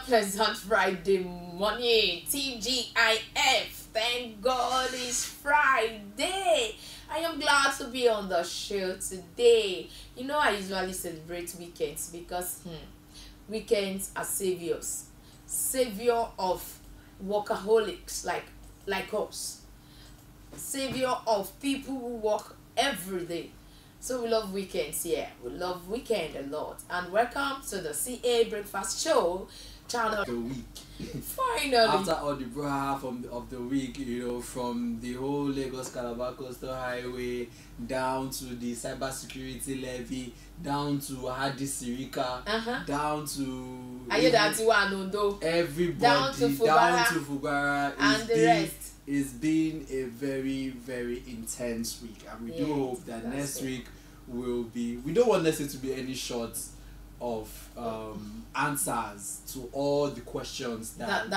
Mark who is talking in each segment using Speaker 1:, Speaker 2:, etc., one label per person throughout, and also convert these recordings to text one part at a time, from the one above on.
Speaker 1: pleasant Friday morning. TGIF. Thank God it's Friday. I am glad to be on the show today. You know, I usually celebrate weekends because weekends are saviors. Savior of workaholics like us. Savior of people who work every day. So we love weekends here. We love weekend a lot. And welcome to the CA Breakfast Show channel.
Speaker 2: The week.
Speaker 1: Finally.
Speaker 2: After all the brouhaha of the week, you know, from the whole Lagos Calabar Coastal Highway down to the cybersecurity levy, down to Hadi Sirika, down to everybody, down to Fubara,
Speaker 1: and the rest.
Speaker 2: It's been a very, very intense week, and we do hope that next week will be. We don't want next week to be any short of answers to all the questions that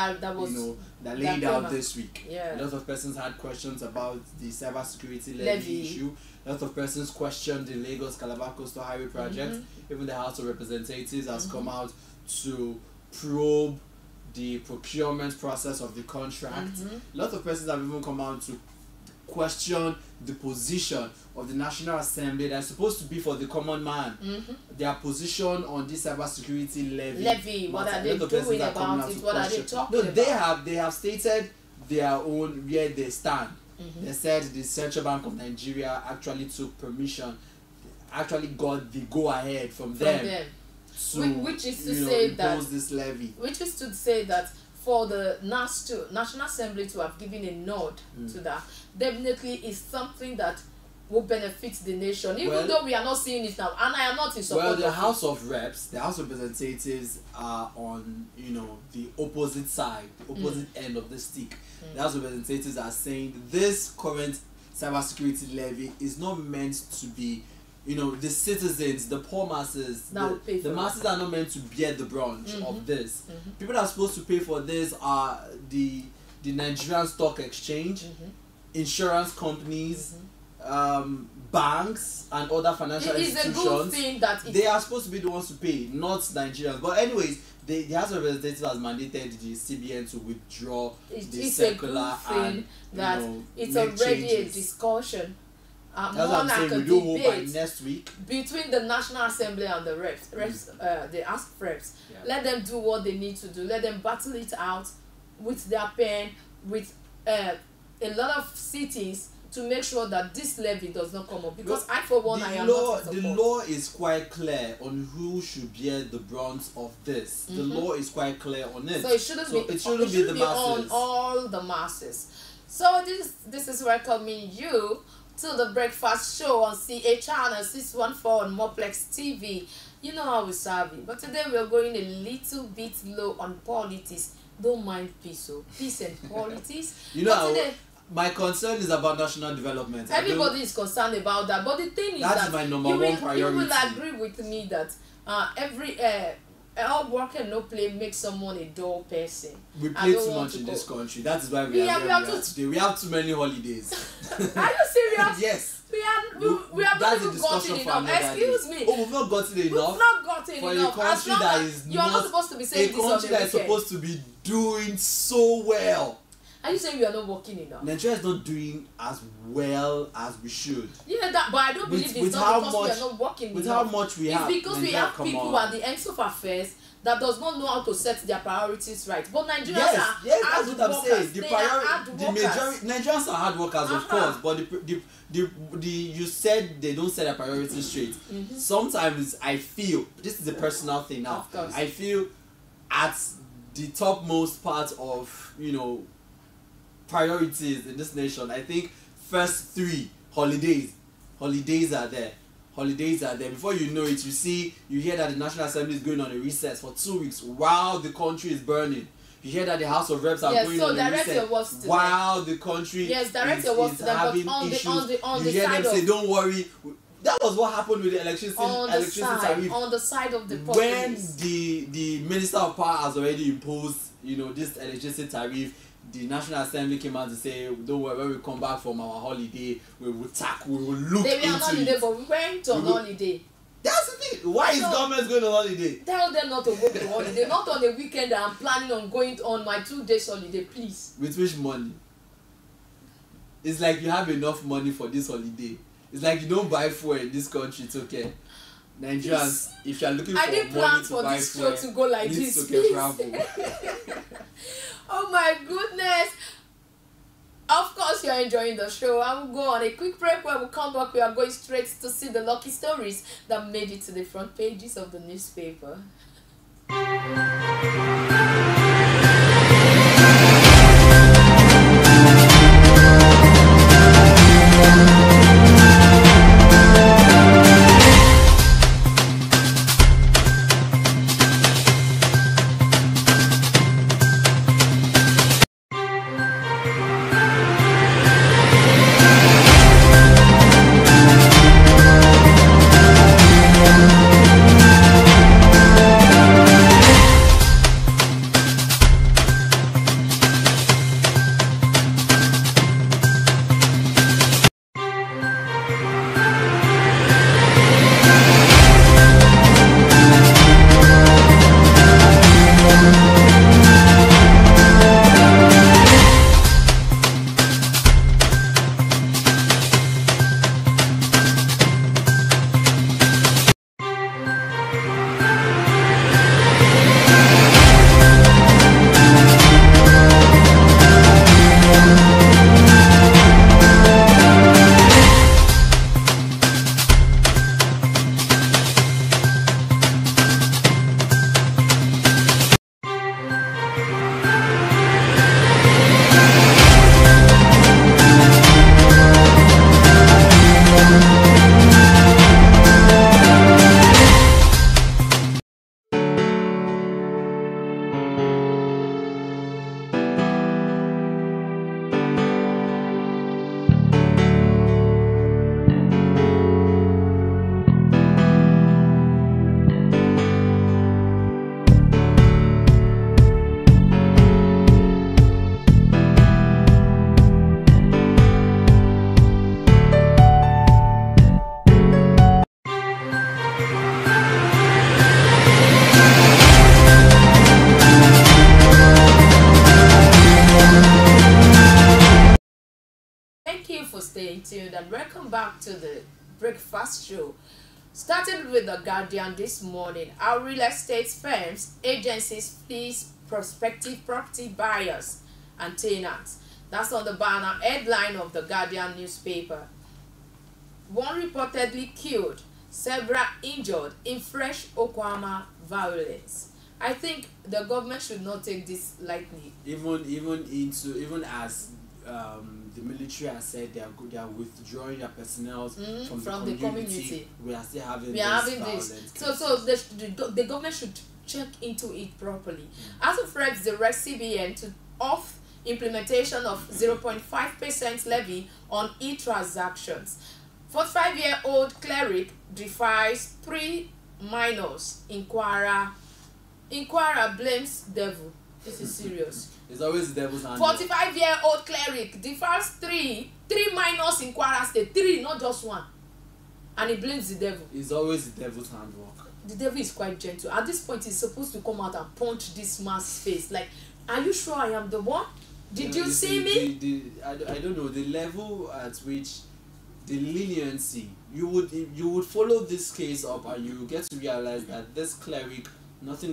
Speaker 2: laid out this week. A lot of persons had questions about the cybersecurity levy issue. A lot of persons questioned the Lagos Calabar Coastal Highway project. Even the House of Representatives has come out to probe the procurement process of the contract. A lot of persons have even come out to question the position of the National Assembly that's supposed to be for the common man. Their position on this cybersecurity levy.
Speaker 1: What are they doing about it? What are they talking about?
Speaker 2: They have stated their own where they stand. They said the Central Bank of Nigeria actually took permission, actually got the go ahead from them.
Speaker 1: Which is to say that
Speaker 2: this levy.
Speaker 1: Which is to say that for the National Assembly to have given a nod to that definitely is something that will benefit the nation, even though we are not seeing it now, and I am not in support.
Speaker 2: Well, the House of Reps, the House of Representatives are on, the opposite side, the opposite end of the stick. The House of Representatives are saying this current cybersecurity levy is not meant to be, the citizens, the poor masses, the masses are not meant to bear the brunt of this. People that are supposed to pay for this are the Nigerian Stock Exchange, insurance companies, banks, and other financial institutions.
Speaker 1: It's a good thing that
Speaker 2: they are supposed to be the ones to pay, not Nigerians. But anyways, the House of Representatives has mandated the CBN to withdraw the circular, and
Speaker 1: that it's already a discussion.
Speaker 2: That's what I'm saying. We do hope by next week
Speaker 1: between the National Assembly and the reps, they ask reps, let them do what they need to do. Let them battle it out with their pen, with a lot of cities, to make sure that this levy does not come up. Because I, for one, I am not in support.
Speaker 2: The law is quite clear on who should bear the brunt of this. The law is quite clear on it.
Speaker 1: So it shouldn't be the masses. On all the masses. So this is welcoming you to the breakfast show on CA channel 614 on Moplex TV. You know how we serve it. But today we are going a little bit low on politics. Don't mind peace, peace and politics.
Speaker 2: My concern is about national development.
Speaker 1: Everybody is concerned about that. But the thing is that
Speaker 2: my number one priority.
Speaker 1: You will agree with me that all work and no play makes someone a dull person.
Speaker 2: We play too much in this country. That is why we are today. We have too many holidays.
Speaker 1: Are you serious?
Speaker 2: Yes.
Speaker 1: We have not even gotten enough. Excuse me.
Speaker 2: Oh, we've not gotten enough.
Speaker 1: We've not gotten
Speaker 2: for
Speaker 1: enough.
Speaker 2: A country that is
Speaker 1: you're not supposed to be saying this on the
Speaker 2: country that is supposed to be doing so well.
Speaker 1: Are you saying we are not working enough?
Speaker 2: Nigeria is not doing as well as we should.
Speaker 1: Yeah, but I don't believe it's not because we are not working enough.
Speaker 2: With how much we have.
Speaker 1: It's because we have people at the ends of affairs that does not know how to set their priorities right. But Nigerians are hard workers. That's what I'm saying.
Speaker 2: Nigerians are hard workers, of course, but you said they don't set their priorities straight. Sometimes I feel, this is a personal thing now, I feel at the topmost part of, priorities in this nation, I think first three, holidays are there. Before you know it, you hear that the National Assembly is going on a recess for 2 weeks while the country is burning. You hear that the House of Reps are going on a recess while the country is having issues. You hear them say, don't worry. That was what happened with the electricity tariff.
Speaker 1: On the side of the
Speaker 2: when the Minister of Power has already imposed, this electricity tariff, the National Assembly came out to say, don't worry, when we come back from our holiday, we will look into it.
Speaker 1: They were on holiday, but we went on holiday.
Speaker 2: That's the thing. Why is government going on holiday?
Speaker 1: Tell them not to go to holiday, not on a weekend that I'm planning on going on my 2 days holiday, please.
Speaker 2: With which money? It's like you have enough money for this holiday. It's like you don't buy fuel in this country, it's okay. Nigerians, if you are looking for money to buy fuel,
Speaker 1: I didn't plan for this show to go like this,
Speaker 2: please. Travel.
Speaker 1: Oh my goodness. Of course you're enjoying the show. I will go on a quick break. When we come back, we are going straight to see the lucky stories that made it to the front pages of the newspaper. Stay tuned and welcome back to the breakfast show. Started with The Guardian this morning. Our real estate firms, agencies please prospective property buyers and tenants. That's on the banner headline of The Guardian newspaper. One reportedly killed, several injured in fresh Okwama violence. I think the government should not take this lightly.
Speaker 2: Even as the military has said they are withdrawing their personnel from the community. We are still having this.
Speaker 1: So the government should check into it properly. As of reps direct CBN to off implementation of 0.5% levy on e-transactions. 45-year-old cleric defies 3 minors in Kwara. In Kwara blames devil. This is serious.
Speaker 2: It's always the devil's hand.
Speaker 1: 45-year-old cleric defies 3 minors in Kwara State. 3, not just 1. And he blames the devil.
Speaker 2: It's always the devil's handwork.
Speaker 1: The devil is quite gentle. At this point, he's supposed to come out and punch this man's face. Like, are you sure I am the one? Did you see me?
Speaker 2: I don't know the level at which the leniency you would follow this case up, and you get to realize that this cleric, nothing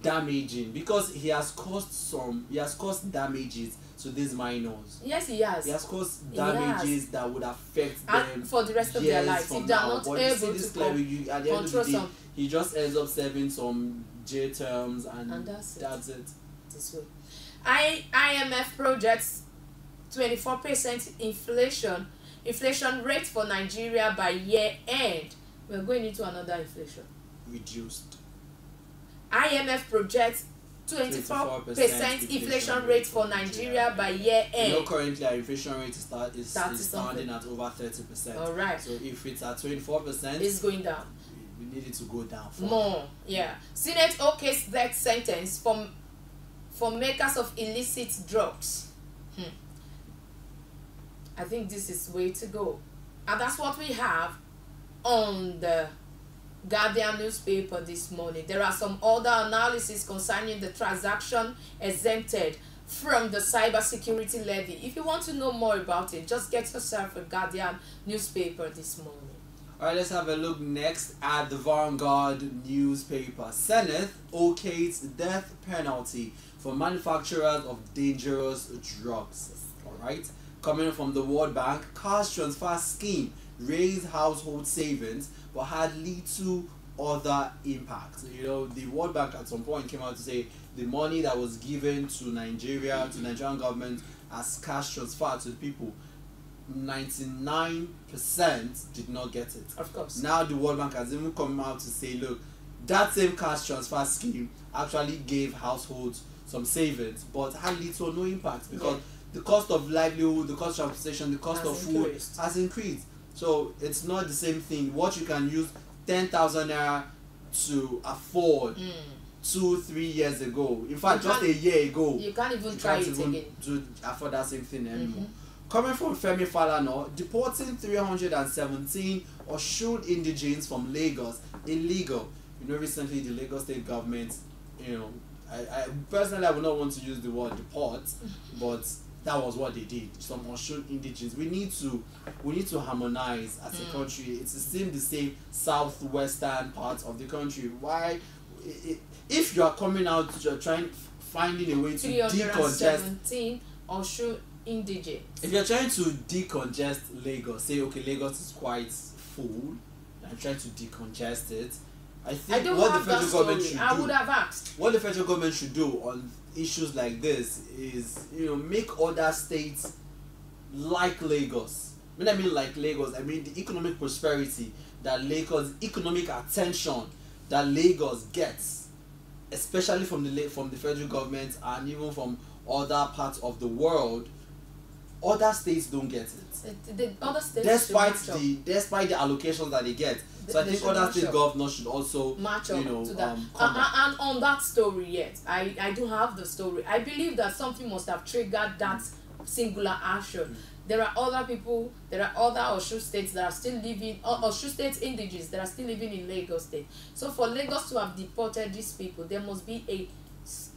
Speaker 2: damaging, because he has caused damages to these minors.
Speaker 1: Yes, he has.
Speaker 2: He has caused damages that would affect them
Speaker 1: for the rest of their lives if they are not able to control some.
Speaker 2: He just ends up serving some jail terms, and that's it.
Speaker 1: This way. IMF projects 24% inflation rate for Nigeria by year end. We're going into another inflation.
Speaker 2: Reduced.
Speaker 1: IMF projects 24% inflation rate for Nigeria by year end.
Speaker 2: You know, currently our inflation rate is standing at over 30%.
Speaker 1: All right.
Speaker 2: So if it's at 24%,
Speaker 1: it's going down.
Speaker 2: We need it to go down
Speaker 1: more. Yeah. Senate okays death sentence for makers of illicit drugs. I think this is way to go. And that's what we have on the Guardian newspaper this morning. There are some other analysis concerning the transaction exempted from the cybersecurity levy. If you want to know more about it, just get yourself a Guardian newspaper this morning.
Speaker 2: Alright, let's have a look next at the Vanguard newspaper. Senate okays death penalty for manufacturers of dangerous drugs. Alright, coming from the World Bank, cash transfer scheme raised household savings but had little other impact. You know, the World Bank at some point came out to say the money that was given to Nigeria, to the Nigerian government as cash transfer to the people, 99% did not get it.
Speaker 1: Of course.
Speaker 2: Now the World Bank has even come out to say, look, that same cash transfer scheme actually gave households some savings but had little or no impact because the cost of livelihood, the cost of transportation, the cost of food has increased. So it's not the same thing. What you can use 10,000 naira to afford 2-3 years ago, in fact just a year ago,
Speaker 1: you can't even try it again
Speaker 2: to afford that same thing anymore. Coming from Femi Falana, deporting 317 Osun indigenes from Lagos illegal. You know, recently the Lagos state government, you know, I personally I would not want to use the word deport, but that was what they did. Some Osun indigenes. We need to harmonize as a country. It's still the same southwestern part of the country. Why, if you are coming out finding a way to decongest
Speaker 1: Osun indigent.
Speaker 2: If you're trying to decongest Lagos, say okay, Lagos is quite full, I'm trying to decongest it. I think what the federal government should do,
Speaker 1: I would have asked.
Speaker 2: What the federal government should do on issues like this is, you know, make other states like Lagos. When I mean like Lagos, I mean the economic prosperity that Lagos, economic attention that Lagos gets, especially from the federal government and even from other parts of the world. Other states don't get it.
Speaker 1: The other states
Speaker 2: despite the allocations that they get. So I think other state governors should also
Speaker 1: match up to that. And
Speaker 2: and
Speaker 1: on that story, yes, I do have the story. I believe that something must have triggered that singular action. There are other people, there are other Osun states that are still living, Osun state indigenes that are still living in Lagos state. So for Lagos to have deported these people, there must be a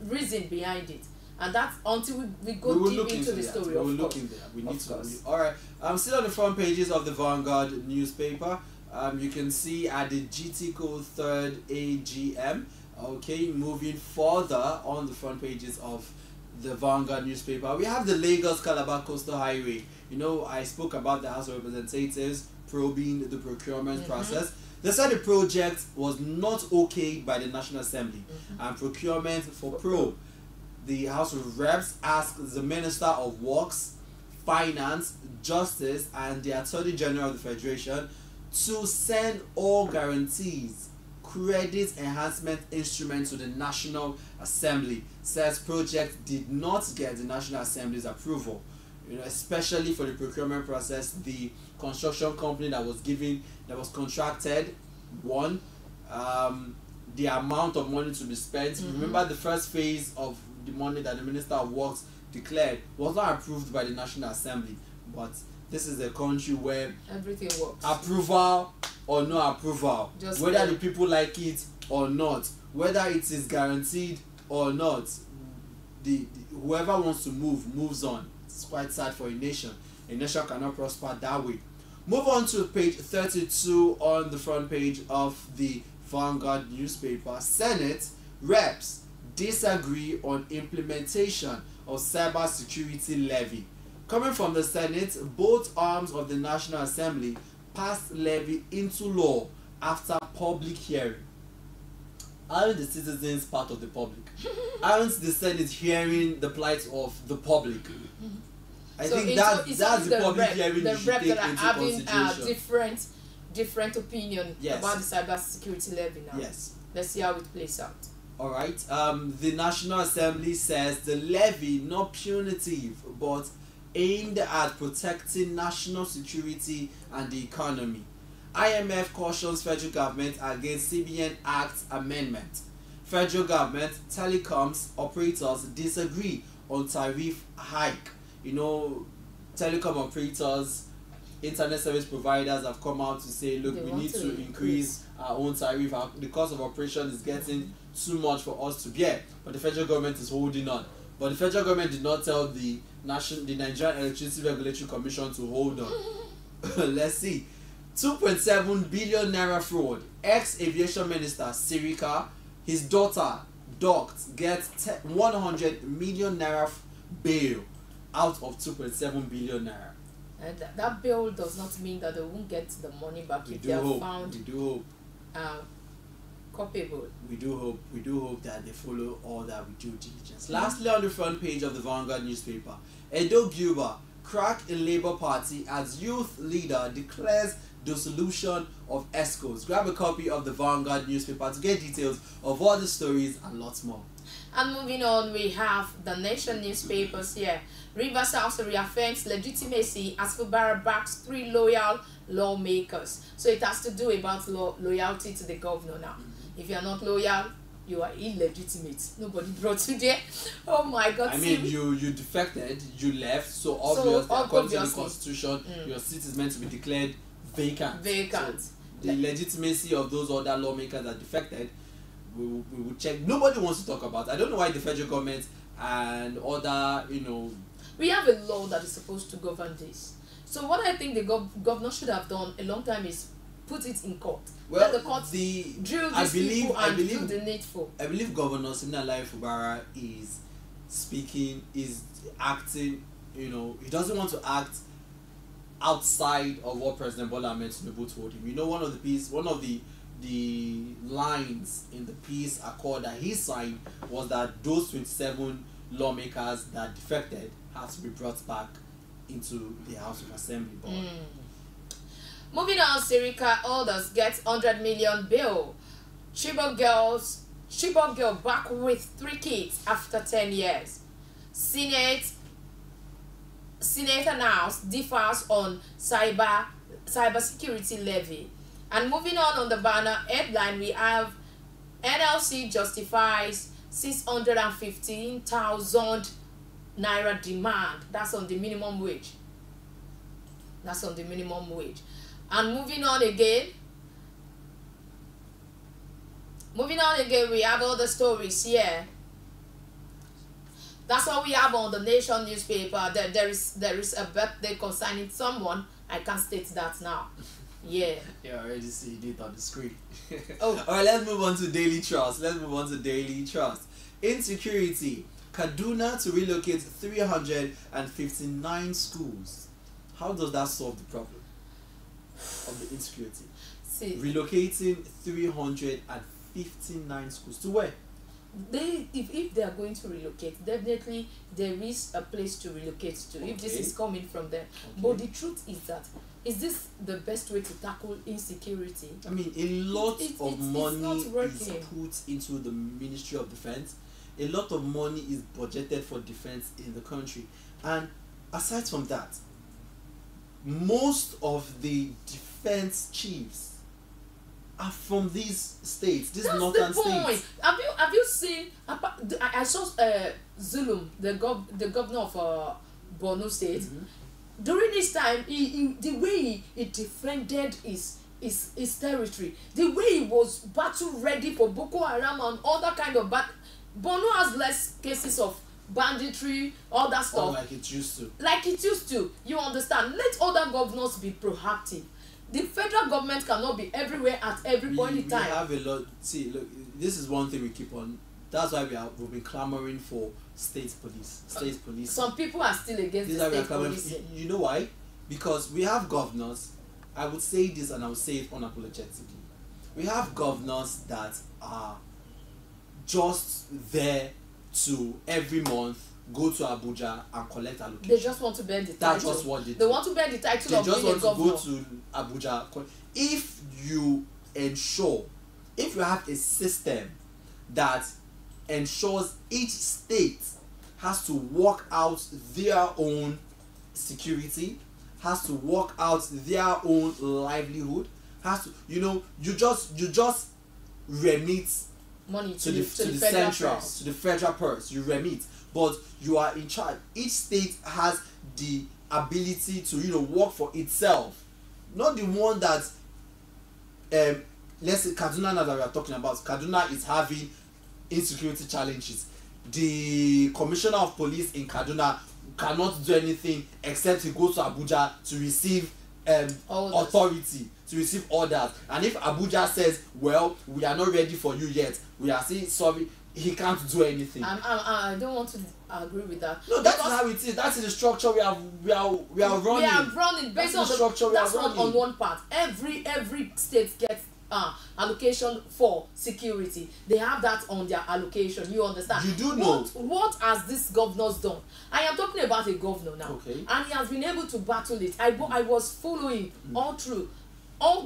Speaker 1: reason behind it. And that's until we go deep into the story.
Speaker 2: We will look in there. We need to. Alright. Still on the front pages of the Vanguard newspaper. You can see at the GTCO 3rd AGM. Okay, moving further on the front pages of the Vanguard newspaper, we have the Lagos Calabar Coastal Highway. You know, I spoke about the House of Representatives probing the procurement process. They said the project was not okayed by the National Assembly and procurement for probe. The House of Reps asked the Minister of Works, Finance, Justice and the Attorney General of the Federation to send all guarantees, credit enhancement instruments to the National Assembly. Says project did not get the National Assembly's approval. You know, especially for the procurement process, the construction company that was contracted won. The amount of money to be spent. Remember the first phase of the money that the Minister of Works declared was not approved by the National Assembly, but this is a country where
Speaker 1: everything works.
Speaker 2: Approval or no approval,
Speaker 1: just
Speaker 2: whether the people like it or not, whether it is guaranteed or not, whoever wants to moves on. It's quite sad for a nation. A nation cannot prosper that way. Move on to page 32 on the front page of the Vanguard newspaper. Senate reps disagree on implementation of cybersecurity levy. Coming from the Senate, both arms of the National Assembly passed levy into law after public hearing. Aren't the citizens part of the public? Aren't the Senate hearing the plight of the public? I think that's the public hearing you should take into consideration.
Speaker 1: Different opinion about the cybersecurity levy now.
Speaker 2: Yes.
Speaker 1: Let's see how it plays out.
Speaker 2: Alright. The National Assembly says the levy not punitive but aimed at protecting national security and the economy. IMF cautions federal government against CBN Act amendment. Federal government telecoms operators disagree on tariff hike. You know, telecom operators internet service providers have come out to say, look, we need to increase our own tariff. The cost of operation is getting too much for us to bear. But the federal government is holding on. But the federal government did not tell the Nigerian Electricity Regulatory Commission to hold on. Let's see. 2.7 billion naira fraud. Ex-aviation minister Sirika, his daughter docked, gets 100 million naira bail out of 2.7 billion naira.
Speaker 1: And that bail does not mean that they won't get the money back if they are found culpable.
Speaker 2: We do hope that they follow all that with due diligence. Lastly, on the front page of the Vanguard newspaper, Edo Guba, crack in Labour Party as youth leader declares dissolution of ESCOs. Grab a copy of the Vanguard newspaper to get details of all the stories and lots more.
Speaker 1: And moving on, we have the Nation newspapers here. Rivers House reaffirms legitimacy as Fubara backs 3 loyal lawmakers. So it has to do about loyalty to the governor now. If you are not loyal, you are illegitimate. Nobody brought you there. Oh my God.
Speaker 2: I mean, you defected, you left, so obviously, according to the Constitution, your seat is meant to be declared vacant. So the legitimacy of those other lawmakers that defected, we will check. Nobody wants to talk about. I don't know why the federal government and other,
Speaker 1: we have a law that is supposed to govern this. So what I think the governor should have done a long time is put it in court.
Speaker 2: Well,
Speaker 1: let the court drill these people and do the needful.
Speaker 2: I believe Governor Siminalayi Fubara is acting, he doesn't want to act outside of what President Bola Ahmed Tinubu told him. One of the lines in the peace accord that he signed was that those 27 lawmakers that defected have to be brought back into the House of Assembly.
Speaker 1: Moving on, Sirika Elders gets 100 million bail. Chibok girl back with 3 kids after 10 years. Senate announced differs on cybersecurity levy. And moving on the banner headline, we have NLC justifies 615,000 naira demand. That's on the minimum wage. And moving on again, we have all the stories here. That's all we have on the Nation newspaper. There is a birthday concerning someone. I can't state that now. Yeah.
Speaker 2: Yeah, I already see it on the screen.
Speaker 1: Oh.
Speaker 2: Alright, let's move on to Daily Trust. Insecurity. Kaduna to relocate 359 schools. How does that solve the problem of the insecurity? Relocating 359 schools to where?
Speaker 1: If they are going to relocate, definitely there is a place to relocate to. If this is coming from them, but the truth is that, is this the best way to tackle insecurity?
Speaker 2: I mean, a lot of money is put into the Ministry of Defense. A lot of money is budgeted for defense in the country, and aside from that, most of the defense chiefs are from these states, these northern states.
Speaker 1: Have you seen? I saw Zulum, the governor of Borno State. During this time, the way he defended his territory, the way he was battle ready for Boko Haram and all that kind of Borno has less cases of banditry, all that stuff.
Speaker 2: Like it used to.
Speaker 1: You understand? Let other governors be proactive. The federal government cannot be everywhere at every point in time.
Speaker 2: We have a lot. See, look, this is one thing we keep on. That's why we've been clamoring for state police.
Speaker 1: Some people are still against the state police.
Speaker 2: You know why? Because we have governors. I would say this and I would say it unapologetically. We have governors that are just there to every month go to Abuja and collect allocation.
Speaker 1: They just want to bear the title.
Speaker 2: That's just what they do.
Speaker 1: They want to bear the title of being a governor. They just want to
Speaker 2: go to Abuja. If you have a system that ensures each state has to work out their own security, has to work out their own livelihood, has to, you just remit
Speaker 1: money
Speaker 2: to the federal purse. You remit, but you are in charge. Each state has the ability to, you know, work for itself, not the one that let's say Kaduna, now that we are talking about, Kaduna is having insecurity challenges. The commissioner of police in Kaduna cannot do anything except he goes to Abuja to receive authority, to receive orders. And if Abuja says, well, we are not ready for you yet, we are saying sorry, he can't do anything.
Speaker 1: I don't want to agree with that.
Speaker 2: No, that's how it is. That is the structure we are running. We are
Speaker 1: running based on the structure. That's on one part. Every state gets allocation for security. They have that on their allocation. You understand?
Speaker 2: You do know.
Speaker 1: What has this governors done? I am talking about a governor now,
Speaker 2: okay,
Speaker 1: and he has been able to battle it. I was following all through all the